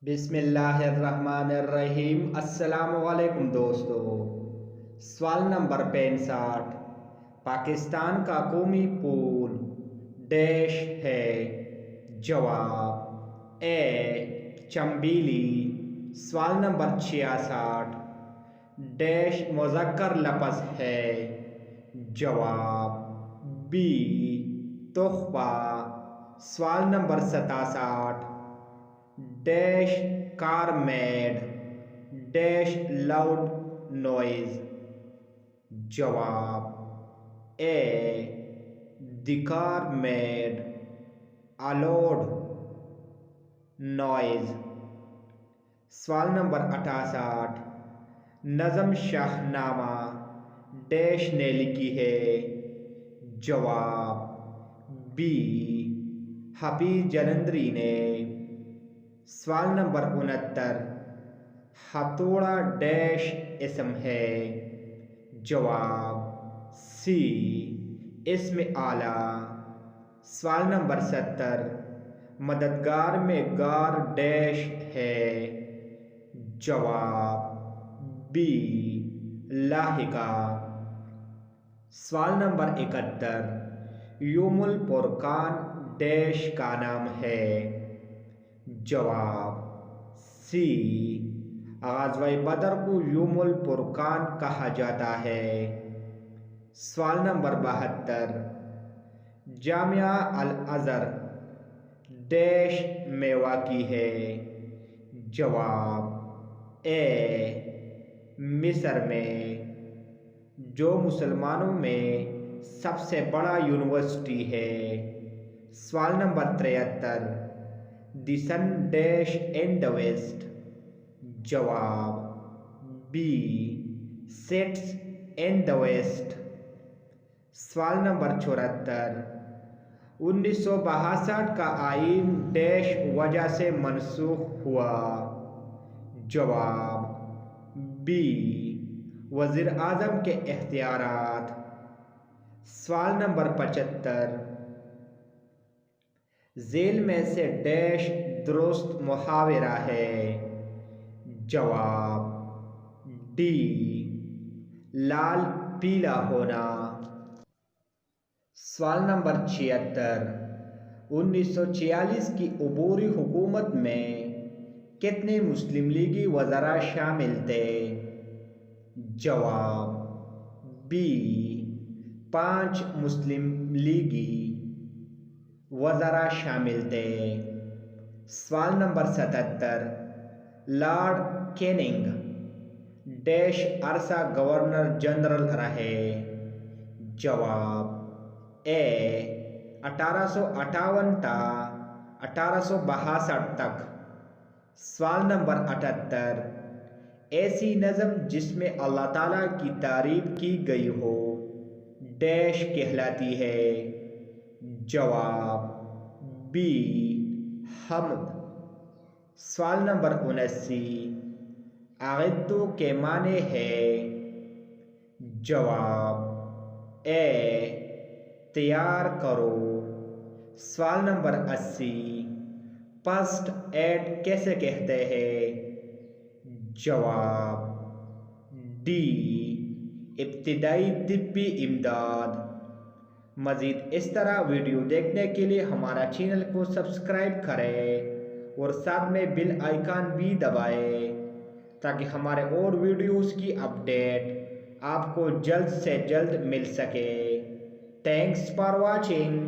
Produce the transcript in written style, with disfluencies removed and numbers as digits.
بسم اللہ الرحمن الرحیم۔ السلام علیکم دوستو۔ سوال نمبر 65۔ پاکستان کا قومی پھول ڈیش ہے؟ جواب اے چمبیلی۔ سوال نمبر 66۔ ڈیش مذکر لفظ ہے؟ جواب بی تحفہ۔ سوال نمبر 67۔ ڈیش کار میڈ ڈیش لاؤڈ نوائز؟ جواب اے دی کار میڈ اے لاؤڈ نوائز۔ سوال نمبر 68۔ نظم شاہ نامہ ڈیش نے لکھی ہے؟ جواب بی حفیظ جلندری نے۔ سوال نمبر 69۔ ہتھوڑا ڈیش اسم ہے؟ جواب سی اسم اعلیٰ۔ سوال نمبر 70۔ مددگار میں گار ڈیش ہے؟ جواب بی لاحقہ۔ سوال نمبر 71۔ یوم الفرقان ڈیش کا نام ہے؟ جواب سی غزوہ بدر کو یوم الفرقان کہا جاتا ہے۔ سوال نمبر 72۔ جامعہ الازہر ڈیش میں واقع ہے؟ جواب اے مصر میں، جو مسلمانوں میں سب سے بڑا یونیورسٹی ہے۔ سوال نمبر 73۔ The sun dash in the west? جواب B sets in the west. سوال نمبر 74۔ 1962 کا آئین ڈیش وجہ سے منسوخ ہوا؟ جواب بی وزیر اعظم کے اختیارات۔ سوال نمبر 75۔ ذیل میں سے ڈیش درست محاورہ ہے؟ جواب ڈی لال پیلا ہونا۔ سوال نمبر 76۔ 1946 کی عبوری حکومت میں کتنے مسلم لیگی وزراء شامل تھے؟ جواب بی 5 مسلم لیگی وزراء شامل تھے۔ سوال نمبر 77۔ لارڈ کیننگ ڈیش عرصہ گورنر جنرل رہے؟ جواب اے 1858 تا 1862 تک۔ سوال نمبر 78۔ ایسی نظم جس میں اللہ تعالیٰ کی تعریف کی گئی ہو ڈیش کہلاتی ہے؟ جواب بی حمد۔ سوال نمبر 79۔ اعدّو کے معنی ہے؟ جواب اے تیار کرو۔ سوال نمبر 80۔ فرسٹ ایڈ کیسے کہتے ہیں؟ جواب ڈی ابتدائی طبی امداد۔ مزید اس طرح ویڈیو دیکھنے کے لیے ہمارا چینل کو سبسکرائب کریں اور ساتھ میں بیل آئیکن بھی دبائیں تاکہ ہمارے اور ویڈیوز کی اپڈیٹ آپ کو جلد سے جلد مل سکے۔ Thanks for watching.